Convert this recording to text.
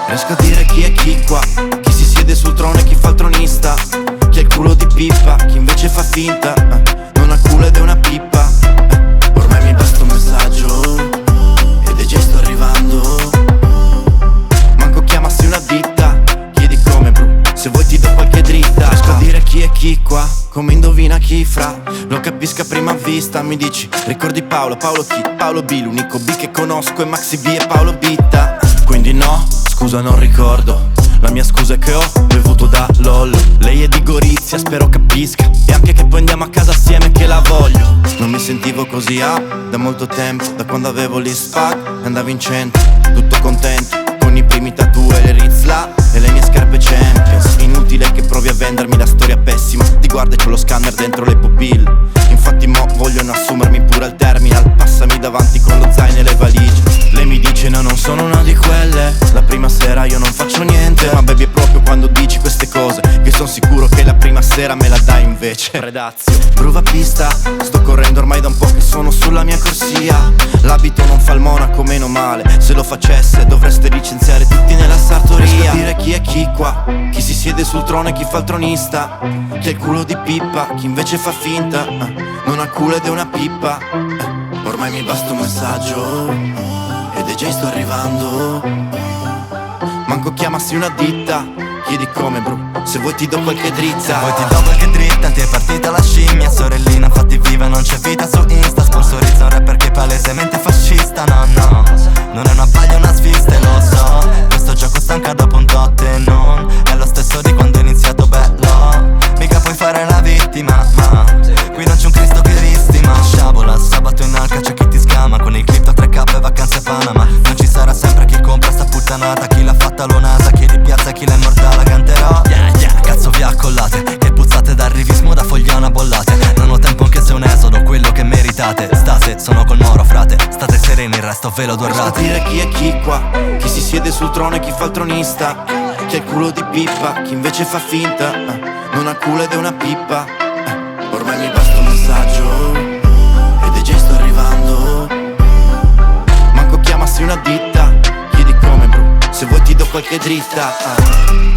Riesco a dire chi è chi qua, chi si siede sul trono e chi fa il tronista, chi ha il culo di pippa, chi invece fa finta, non ha culo ed è una pippa. Ormai mi basta un messaggio ed è già sto arrivando. Manco chiamassi una ditta, chiedi come bro, se vuoi ti do qualche dritta. Riesco a dire chi è chi qua, come indovina chi fra. Lo capisco a prima vista, mi dici ricordi Paolo, Paolo chi? Paolo B, l'unico B che conosco è Maxi B e Paolo Bitta. Quindi no, scusa non ricordo, la mia scusa è che ho bevuto da LOL. Lei è di Gorizia, spero capisca, e anche che poi andiamo a casa assieme che la voglio. Non mi sentivo così da molto tempo, da quando avevo gli SPAC e andavo in centro, tutto contento, con i primi tattoo e le Rizla e le mie scarpe Champions. Inutile che provi a vendermi la storia pessima, ti guarda e c'ho lo scanner dentro le pupille. Infatti mo vogliono assumermi pure al terminal, passami davanti con lo zaino e le valigie. Lei mi dice no, non sono una di quelle, la prima sera io non faccio niente. Ma baby è proprio quando dici queste cose che son sicuro che la prima sera me la dai invece. Predazio, prova pista, sto correndo ormai da un po' che sono sulla mia corsia. L'abito non fa il monaco, meno male, se lo facesse dovreste licenziare tutti nella sartoria. Riesco a dire chi è chi qua, chi si siede sul trono e chi fa il tronista, chi ha il culo di pippa, chi invece fa finta, non ha culo ed è una pippa. Ormai mi basta un messaggio ed è già sto arrivando. Manco chiamassi una ditta, chiedi come bro, se vuoi ti do qualche dritta. Se vuoi ti do qualche dritta, ti è partita la scimmia. Sorellina fatti viva, non c'è vita su Insta. Sponsorizza un rapper che è palesemente fascista. No, no, non è una paglia, una svista e lo so. Questo gioco stanca dopo un tot e non è lo stesso di quando è iniziato bello. Mica puoi fare la vittima, ma qui non c'è un Cristo che ristima. Sciabola, sabato in alca c'è chi ti scama con il clip da 3K e vacanze a Panama. Non ci sarà sempre chi compra sta puttanata, chi l'ha fatta lo nasa, chi di piazza, chi l'ha immortala canterò. Cazzo vi accollate, che puzzate d'arrivismo da fogliana bollate. Non ho tempo anche se è un esodo, quello che meritate. State, sono col moro frate, state sereni, il resto ve lo dorrate. Riesco a dire chi è chi qua, chi si siede sul trono e chi fa il tronista, chi ha il culo di pippa, chi invece fa finta, non ha culo ed è una pippa. Ormai mi basta un messaggio ed è già sto arrivando. Manco chiamassi una ditta, chiedi come bro, se vuoi ti do qualche dritta.